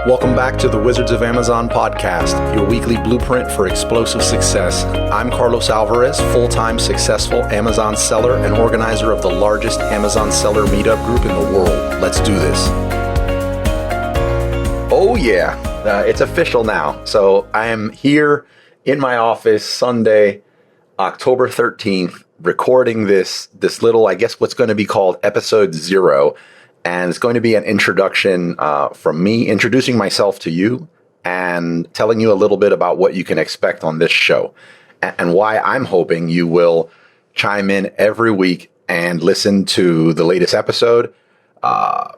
Welcome back to the Wizards of Amazon podcast, your weekly blueprint for explosive success. I'm Carlos Alvarez, full-time successful Amazon seller and organizer of the largest Amazon seller meetup group in the world. Let's do this. Oh yeah, it's official now. So I am here in my office Sunday, October 13th, recording this little, I guess what's going to be called episode 0. And it's going to be an introduction from me, introducing myself to you and telling you a little bit about what you can expect on this show and why I'm hoping you will chime in every week and listen to the latest episode,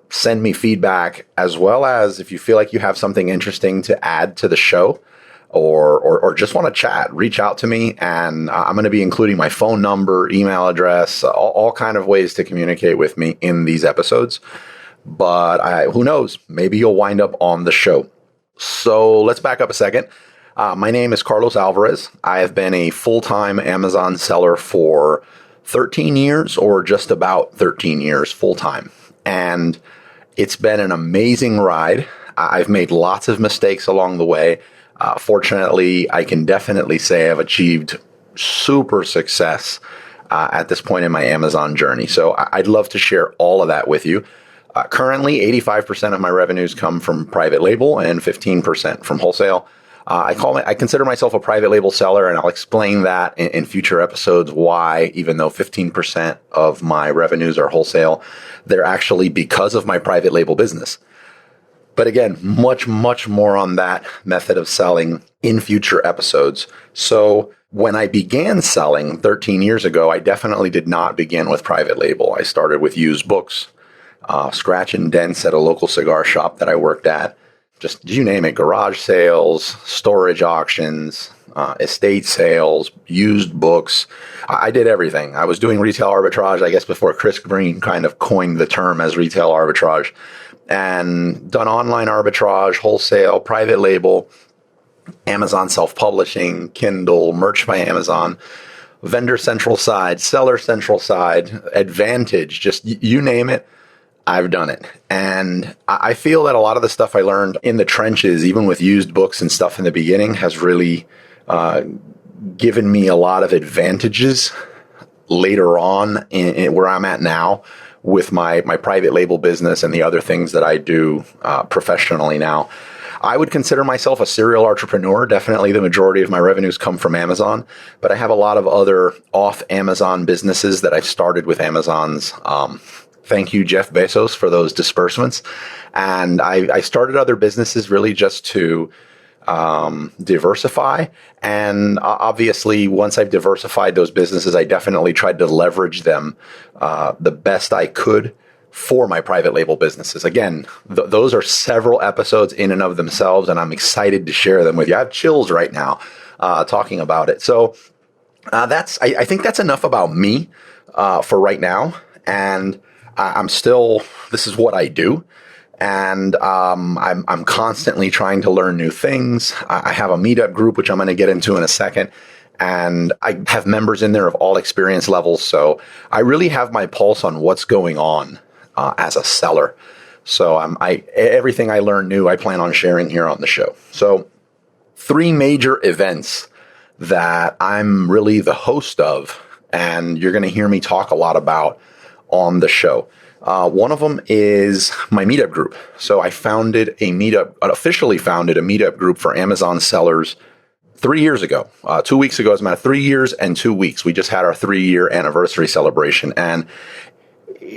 send me feedback, as well as if you feel like you have something interesting to add to the show or just want to chat, reach out to me. And I'm going to be including my phone number, email address, all kind of ways to communicate with me in these episodes. But who knows? Maybe you'll wind up on the show. So let's back up a second. My name is Carlos Alvarez. I have been a full-time Amazon seller for 13 years or just about 13 years full-time. And it's been an amazing ride. I've made lots of mistakes along the way. Fortunately, I can definitely say I've achieved super success at this point in my Amazon journey. So I'd love to share all of that with you. Currently, 85% of my revenues come from private label and 15% from wholesale. I consider myself a private label seller, and I'll explain that in future episodes why, even though 15% of my revenues are wholesale, they're actually because of my private label business. But again, much more on that method of selling in future episodes. So when I began selling 13 years ago, I definitely did not begin with private label. I started with used books, scratch and dents at a local cigar shop that I worked at. Just you name it, garage sales, storage auctions, estate sales, used books. I did everything. I was doing retail arbitrage, I guess, before Chris Green kind of coined the term as retail arbitrage. And done online arbitrage, wholesale, private label, Amazon self-publishing, Kindle, merch by Amazon, vendor central side, seller central side, Advantage, just you name it, I've done it. And I feel that a lot of the stuff I learned in the trenches, even with used books and stuff in the beginning, has really given me a lot of advantages later on in where I'm at now, with my private label business and the other things that I do professionally now. I would consider myself a serial entrepreneur. Definitely the majority of my revenues come from Amazon, but I have a lot of other off Amazon businesses that I've started with Amazon's. Thank you, Jeff Bezos, for those disbursements. And I started other businesses really just to diversify. And obviously, once I've diversified those businesses, I definitely tried to leverage them the best I could for my private label businesses. Again, those are several episodes in and of themselves, and I'm excited to share them with you. I have chills right now talking about it. So I think that's enough about me for right now. And this is what I do. And I'm constantly trying to learn new things. I have a meetup group, which I'm going to get into in a second. And I have members in there of all experience levels. So I really have my pulse on what's going on as a seller. So everything I learn new, I plan on sharing here on the show. So 3 major events that I'm really the host of, and you're going to hear me talk a lot about on the show. One of them is my meetup group. So I officially founded a meetup group for Amazon sellers 3 years ago. 2 weeks ago, as a matter of 3 years and 2 weeks. We just had our 3-year anniversary celebration. And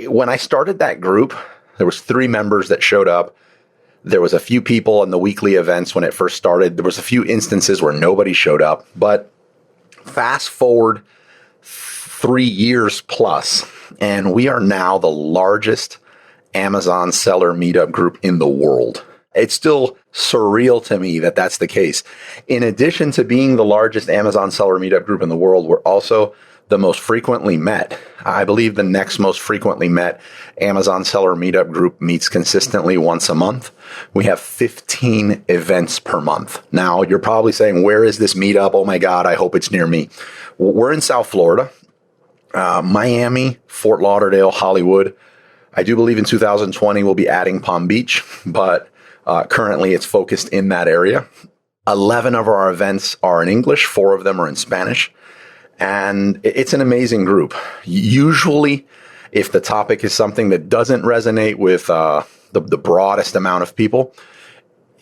when I started that group, there was 3 members that showed up. There was a few people in the weekly events when it first started. There was a few instances where nobody showed up. But fast forward 3 years plus, and we are now the largest Amazon seller meetup group in the world. It's still surreal to me that that's the case. In addition to being the largest Amazon seller meetup group in the world, we're also the most frequently met. I believe the next most frequently met Amazon seller meetup group meets consistently once a month. We have 15 events per month. Now, you're probably saying, where is this meetup? Oh my God, I hope it's near me. We're in South Florida. Miami, Fort Lauderdale, Hollywood. I do believe in 2020 we'll be adding Palm Beach, but Currently, it's focused in that area. 11 of our events are in English. 4 of them are in Spanish. And it's an amazing group. Usually, if the topic is something that doesn't resonate with the broadest amount of people,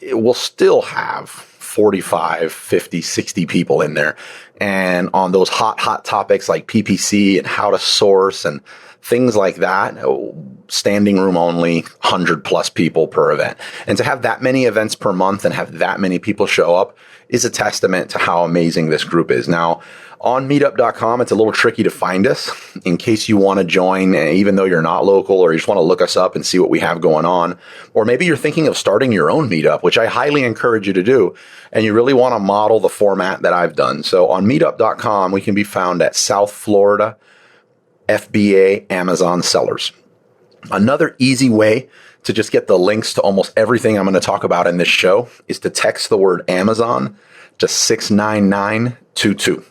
it will still have 45, 50, 60 people in there. And on those hot topics like PPC and how to source and things like that, standing room only, 100 plus people per event. And to have that many events per month and have that many people show up is a testament to how amazing this group is. Now, on meetup.com, it's a little tricky to find us in case you want to join, even though you're not local, or you just want to look us up and see what we have going on. Or maybe you're thinking of starting your own meetup, which I highly encourage you to do. And you really want to model the format that I've done. So on meetup.com, we can be found at South Florida FBA Amazon sellers. Another easy way to just get the links to almost everything I'm going to talk about in this show is to text the word Amazon to 69922.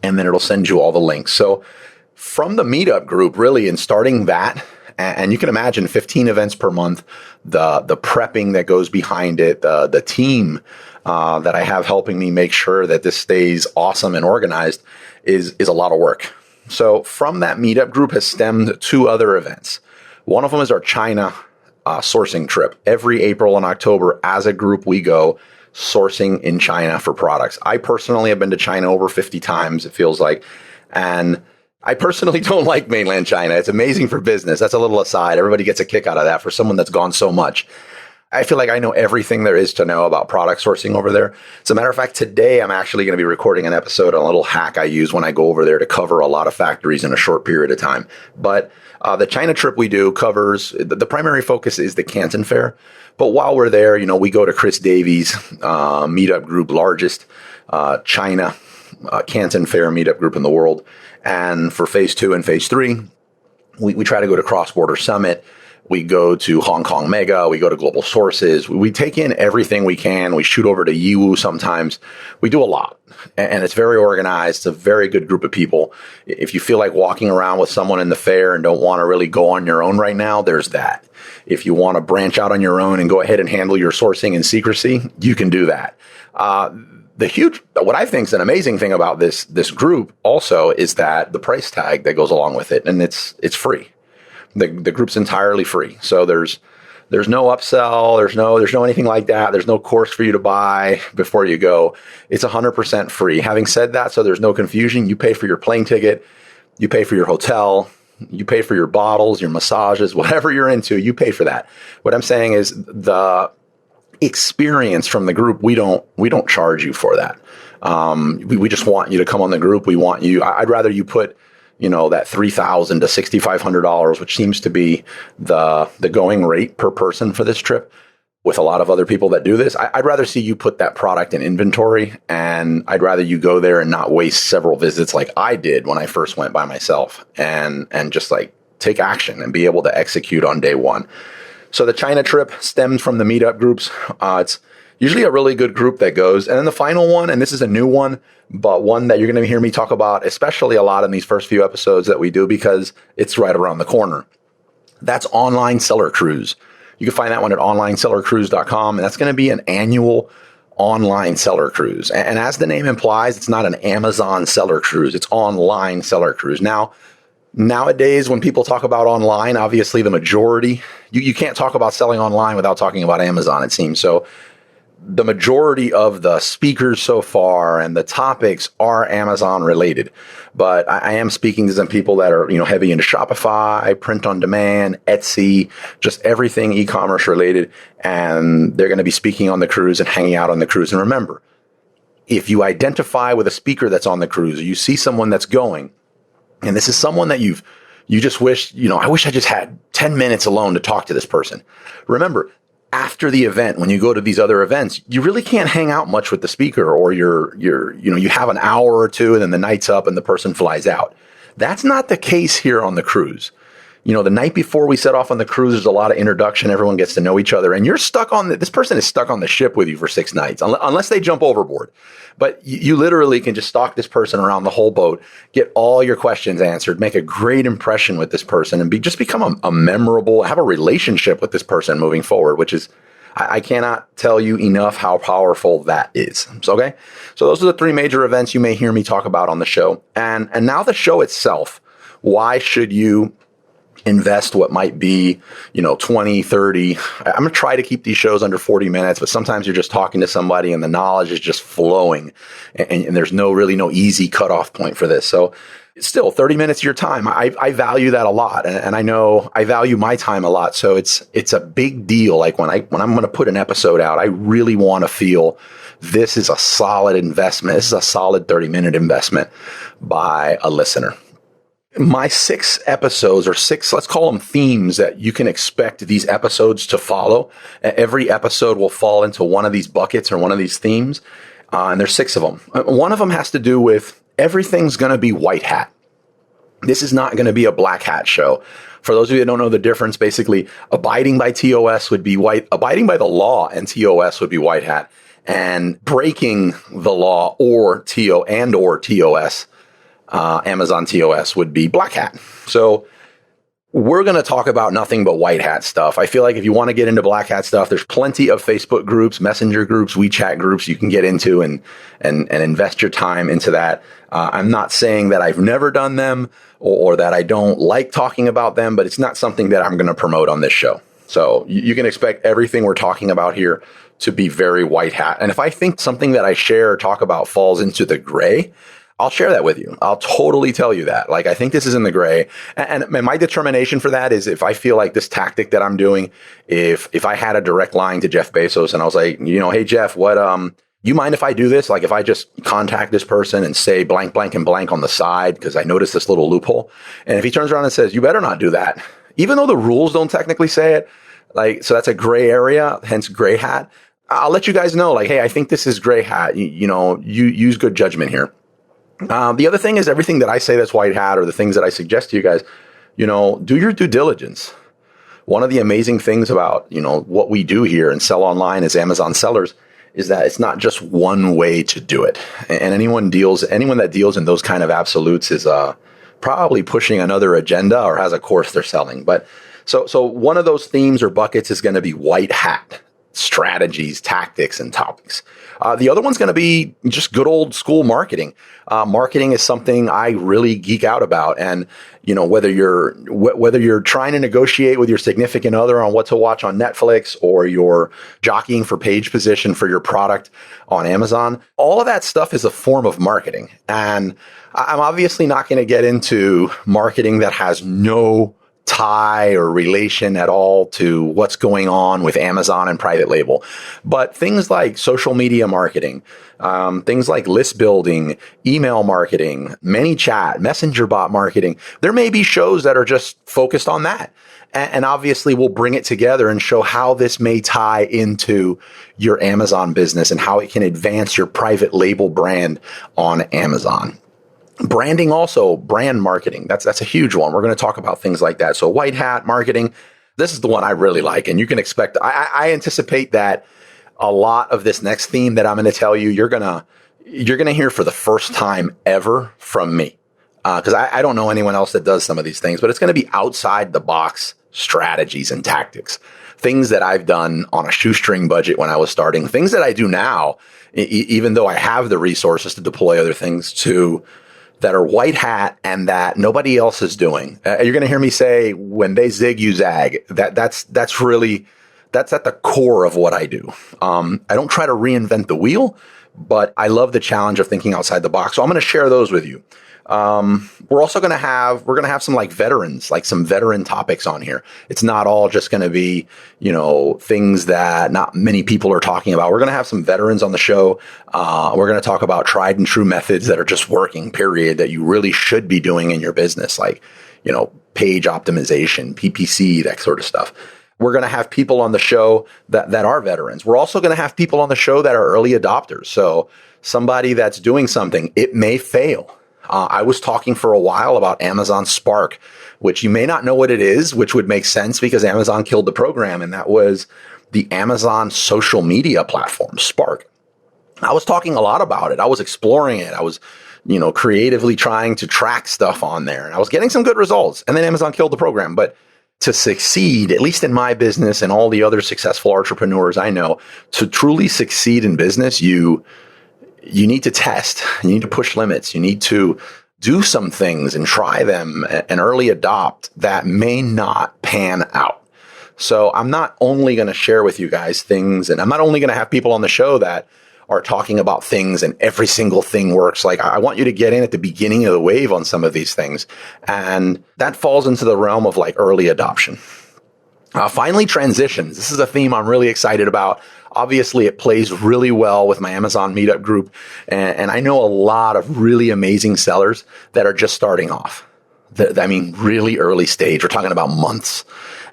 And then it'll send you all the links. So from the Meetup group, really, and starting that, and you can imagine 15 events per month, the prepping that goes behind it, the team that I have helping me make sure that this stays awesome and organized is a lot of work. So from that Meetup group has stemmed 2 other events. One of them is our China sourcing trip. Every April and October, as a group, we go sourcing in China for products. I personally have been to China over 50 times, it feels like. And I personally don't like mainland China. It's amazing for business. That's a little aside. Everybody gets a kick out of that for someone that's gone so much. I feel like I know everything there is to know about product sourcing over there. As a matter of fact, today I'm actually going to be recording an episode on a little hack I use when I go over there to cover a lot of factories in a short period of time. But the China trip we do covers, the primary focus is the Canton Fair. But while we're there, we go to Chris Davies' Meetup group, largest China Canton Fair Meetup group in the world. And for phase 2 and phase 3, we try to go to Cross Border Summit. We go to Hong Kong Mega. We go to Global Sources. We take in everything we can. We shoot over to Yiwu sometimes. We do a lot. And it's very organized. It's a very good group of people. If you feel like walking around with someone in the fair and don't want to really go on your own right now, there's that. If you want to branch out on your own and go ahead and handle your sourcing in secrecy, you can do that. What I think is an amazing thing about this group also is that the price tag that goes along with it, and it's free. The group's entirely free. So there's no upsell. There's no anything like that. There's no course for you to buy before you go. It's 100% free. Having said that, so there's no confusion, you pay for your plane ticket, you pay for your hotel, you pay for your bottles, your massages, whatever you're into, you pay for that. What I'm saying is the experience from the group, we don't charge you for that. We just want you to come on the group. We want you. I'd rather you put that $3,000 to $6,500, which seems to be the going rate per person for this trip with a lot of other people that do this. I'd rather see you put that product in inventory, and I'd rather you go there and not waste several visits like I did when I first went by myself, and just like take action and be able to execute on day one. So the China trip stems from the Meetup groups. It's usually a really good group that goes. And then the final one, and this is a new one, but one that you're going to hear me talk about, especially a lot in these first few episodes that we do, because it's right around the corner. That's Online Seller Cruise. You can find that one at onlinesellercruise.com. And that's going to be an annual online seller cruise. And as the name implies, it's not an Amazon seller cruise. It's online seller cruise. Now, nowadays, when people talk about online, obviously the majority, you can't talk about selling online without talking about Amazon, it seems. So the majority of the speakers so far and the topics are Amazon related. But I am speaking to some people that are, heavy into Shopify, print on demand, Etsy, just everything e-commerce related. And they're going to be speaking on the cruise and hanging out on the cruise. And remember, if you identify with a speaker that's on the cruise, or you see someone that's going, and this is someone that you just wish, I wish I just had 10 minutes alone to talk to this person. Remember, after the event, when you go to these other events, you really can't hang out much with the speaker, or you have an hour or two and then the night's up and the person flies out. That's not the case here on the cruise. The night before we set off on the cruise, there's a lot of introduction. Everyone gets to know each other, and you're stuck on this person is stuck on the ship with you for 6 nights, unless they jump overboard. But you literally can just stalk this person around the whole boat, get all your questions answered, make a great impression with this person, and become a memorable, have a relationship with this person moving forward, which is, I cannot tell you enough how powerful that is. So, okay. So those are the three major events you may hear me talk about on the show. And now the show itself, why should you invest what might be, 20, 30. I'm going to try to keep these shows under 40 minutes, but sometimes you're just talking to somebody and the knowledge is just flowing and there's no easy cutoff point for this. So still 30 minutes of your time. I value that a lot. And I know I value my time a lot. So it's a big deal. Like when I'm going to put an episode out, I really want to feel this is a solid investment. This is a solid 30-minute investment by a listener. My 6 episodes or 6, let's call them themes that you can expect these episodes to follow. Every episode will fall into one of these buckets or one of these themes. And there's 6 of them. One of them has to do with everything's going to be white hat. This is not going to be a black hat show. For those of you that don't know the difference, basically abiding by TOS would be white, abiding by the law and TOS would be white hat, and breaking the law or TOS, Amazon TOS would be black hat. So we're going to talk about nothing but white hat stuff. I feel like if you want to get into black hat stuff, there's plenty of Facebook groups, Messenger groups, WeChat groups you can get into and invest your time into that. I'm not saying that I've never done them or that I don't like talking about them, but it's not something that I'm going to promote on this show. So you can expect everything we're talking about here to be very white hat. And if I think something that I share or talk about falls into the gray, I'll share that with you. I'll totally tell you that. Like, I think this is in the gray. And my determination for that is if I feel like this tactic that I'm doing, if I had a direct line to Jeff Bezos and I was like, hey, Jeff, you mind if I do this? Like if I just contact this person and say blank, blank, and blank on the side because I noticed this little loophole. And if he turns around and says, you better not do that, even though the rules don't technically say it, so that's a gray area, hence gray hat. I'll let you guys know, hey, I think this is gray hat. You use good judgment here. The other thing is everything that I say that's white hat or the things that I suggest to you guys, do your due diligence. One of the amazing things about, what we do here and sell online as Amazon sellers is that it's not just one way to do it. And anyone that deals in those kind of absolutes is probably pushing another agenda or has a course they're selling. But so one of those themes or buckets is going to be white hat strategies, tactics, and topics. The other one's going to be just good old school marketing. Marketing is something I really geek out about. And, whether you're trying to negotiate with your significant other on what to watch on Netflix or you're jockeying for page position for your product on Amazon, all of that stuff is a form of marketing. And I'm obviously not going to get into marketing that has no tie or relation at all to what's going on with Amazon and private label. But things like social media marketing, things like list building, email marketing, ManyChat, messenger bot marketing, there may be shows that are just focused on that. And obviously we'll bring it together and show how this may tie into your Amazon business and how it can advance your private label brand on Amazon. Branding also, brand marketing. That's a huge one. We're going to talk about things like that. So white hat marketing, this is the one I really like. And you can expect, I anticipate that a lot of this next theme that I'm going to tell you, you're going to hear for the first time ever from me. Because I don't know anyone else that does some of these things, but it's going to be outside the box strategies and tactics. Things that I've done on a shoestring budget when I was starting, things that I do now, even though I have the resources to deploy other things to that are white hat and that nobody else is doing. You're going to hear me say, when they zig, you zag. That's at the core of what I do. I don't try to reinvent the wheel, but I love the challenge of thinking outside the box. So I'm going to share those with you. We're also going to have some veterans, some veteran topics on here. It's not all just going to be, things that not many people are talking about. We're going to have some veterans on the show. We're going to talk about tried and true methods that are just working, period, that you really should be doing in your business, page optimization, PPC, that sort of stuff. We're going to have people on the show that are veterans. We're also going to have people on the show that are early adopters. So somebody that's doing something, it may fail. I was talking for a while about Amazon Spark, which you may not know what it is, which would make sense because Amazon killed the program. And that was the Amazon social media platform, Spark. I was talking a lot about it. I was exploring it. I was, creatively trying to track stuff on there and I was getting some good results. And then Amazon killed the program. But to succeed, at least in my business and all the other successful entrepreneurs I know, to truly succeed in business, you need to test, you need to push limits, you need to do some things and try them and early adopt that may not pan out. So I'm not only going to share with you guys things, and I'm not only going to have people on the show that are talking about things and every single thing works. Like, I want you to get in at the beginning of the wave on some of these things. And that falls into the realm of like early adoption. Finally, transitions. This is a theme I'm really excited about. Obviously, it plays really well with my Amazon Meetup group. And I know a lot of really amazing sellers that are just starting off. I mean, really early stage. We're talking about months.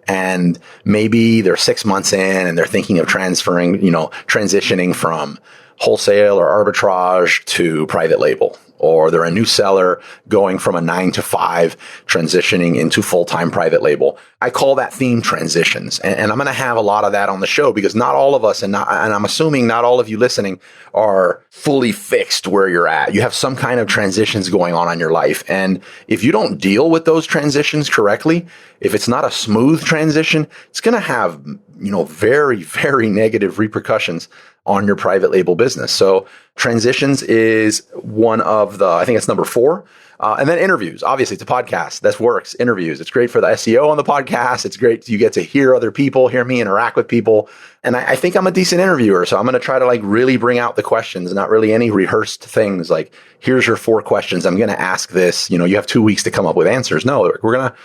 And maybe they're 6 months in and they're thinking of transitioning from wholesale or arbitrage to private label, or they're a new seller going from a 9 to 5 transitioning into full-time private label. I call that theme transitions. And I'm going to have a lot of that on the show because not all of us, and I'm assuming not all of you listening, are fully fixed where you're at. You have some kind of transitions going on in your life. And if you don't deal with those transitions correctly, if it's not a smooth transition, it's going to have, very, very negative repercussions on your private label business. So transitions is one of I think it's number 4. And then interviews. Obviously, it's a podcast. That works. Interviews. It's great for the SEO on the podcast. It's great. You get to hear other people, hear me interact with people. And I think I'm a decent interviewer. So I'm going to try to really bring out the questions, not really any rehearsed things. Like, here's your 4 questions. I'm going to ask this. You have 2 weeks to come up with answers. No, we're going to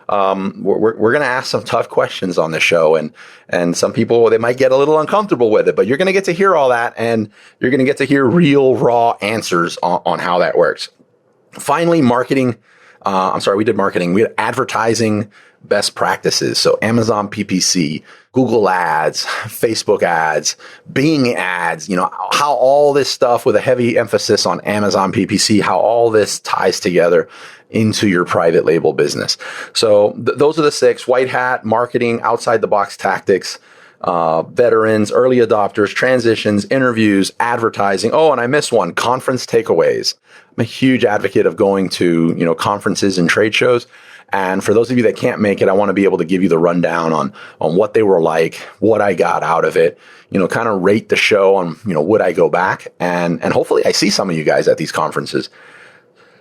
we're going to ask some tough questions on the show, and some people, they might get a little uncomfortable with it, but you're going to get to hear all that, and you're going to get to hear real raw answers on how that works. Finally, marketing. We did marketing. We had advertising best practices. So Amazon PPC, Google ads, Facebook ads, Bing ads, how all this stuff with a heavy emphasis on Amazon PPC, how all this ties together into your private label business. So those are the 6: white hat, marketing, outside the box tactics, veterans, early adopters, transitions, interviews, advertising. Oh, and I missed one: conference takeaways. I'm a huge advocate of going to, conferences and trade shows. And for those of you that can't make it, I want to be able to give you the rundown on what they were like, what I got out of it, kind of rate the show on, would I go back? And hopefully I see some of you guys at these conferences.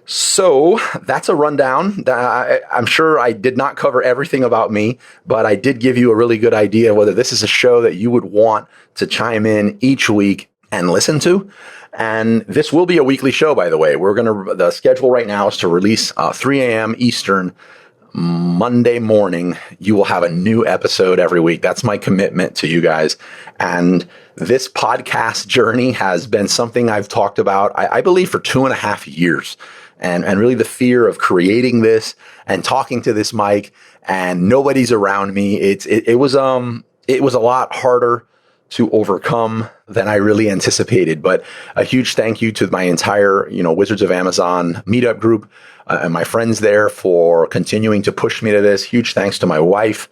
So that's a rundown. I'm sure I did not cover everything about me, but I did give you a really good idea of whether this is a show that you would want to chime in each week and listen to. And this will be a weekly show, by the way. The schedule right now is to release 3 a.m. Eastern Monday morning. You will have a new episode every week. That's my commitment to you guys. And this podcast journey has been something I've talked about, I believe, for 2.5 years. And really the fear of creating this and talking to this mic and nobody's around me. It was a lot harder to overcome than I really anticipated. But a huge thank you to my entire, Wizards of Amazon Meetup group and my friends there for continuing to push me to this. Huge thanks to my wife,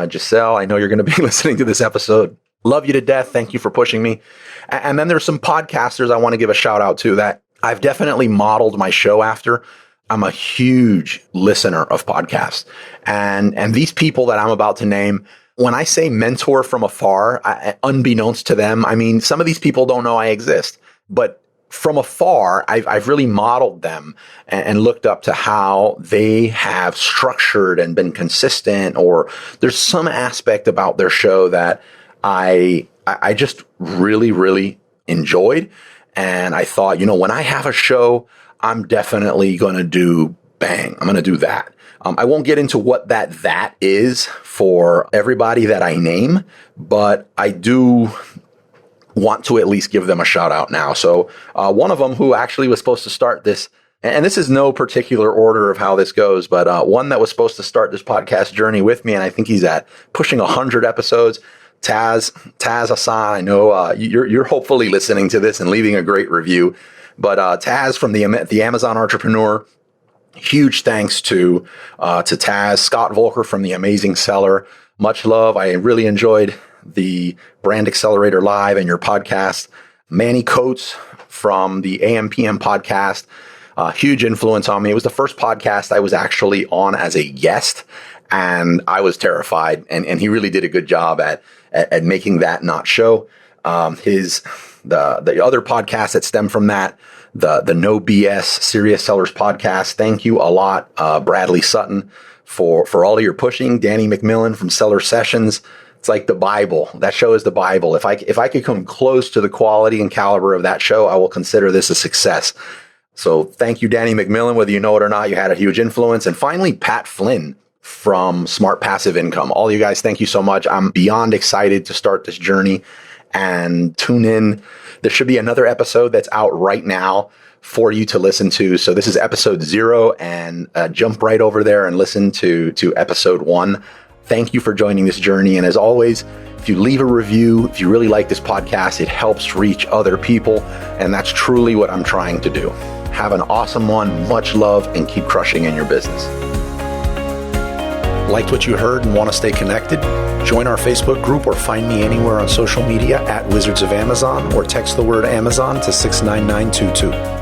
Giselle. I know you're going to be listening to this episode. Love you to death. Thank you for pushing me. And then there's some podcasters I want to give a shout out to that I've definitely modeled my show after. I'm a huge listener of podcasts. And these people that I'm about to name, when I say mentor from afar, unbeknownst to them, I mean, some of these people don't know I exist, but from afar, I've really modeled them and looked up to how they have structured and been consistent, or there's some aspect about their show that I just really, really enjoyed. And I thought, when I have a show, I'm definitely going to do bang. I'm going to do that. I won't get into what that is for everybody that I name, but I do want to at least give them a shout out now. So one of them who actually was supposed to start this, and this is no particular order of how this goes, but one that was supposed to start this podcast journey with me, and I think he's at pushing 100 episodes, Taz Hassan. I know you're hopefully listening to this and leaving a great review, but Taz from the Amazon Entrepreneur. Huge thanks to Taz, Scott Volker from The Amazing Seller. Much love. I really enjoyed the Brand Accelerator Live and your podcast. Manny Coates from the AMPM podcast. Huge influence on me. It was the first podcast I was actually on as a guest. And I was terrified, and he really did a good job at making that not show. The other podcasts that stem from that, the No BS Serious Sellers podcast. Thank you a lot, Bradley Sutton, for all of your pushing. Danny McMillan from Seller Sessions. It's like the Bible. That show is the Bible. If I could come close to the quality and caliber of that show, I will consider this a success. So thank you, Danny McMillan. Whether you know it or not, you had a huge influence. And finally, Pat Flynn from Smart Passive Income. All you guys, thank you so much. I'm beyond excited to start this journey, and tune in. There should be another episode that's out right now for you to listen to. So this is episode 0, and jump right over there and listen to episode 1. Thank you for joining this journey. And as always, if you leave a review, if you really like this podcast, it helps reach other people. And that's truly what I'm trying to do. Have an awesome one. Much love, and keep crushing in your business. Liked what you heard and want to stay connected? Join our Facebook group or find me anywhere on social media at Wizards of Amazon, or text the word Amazon to 69922.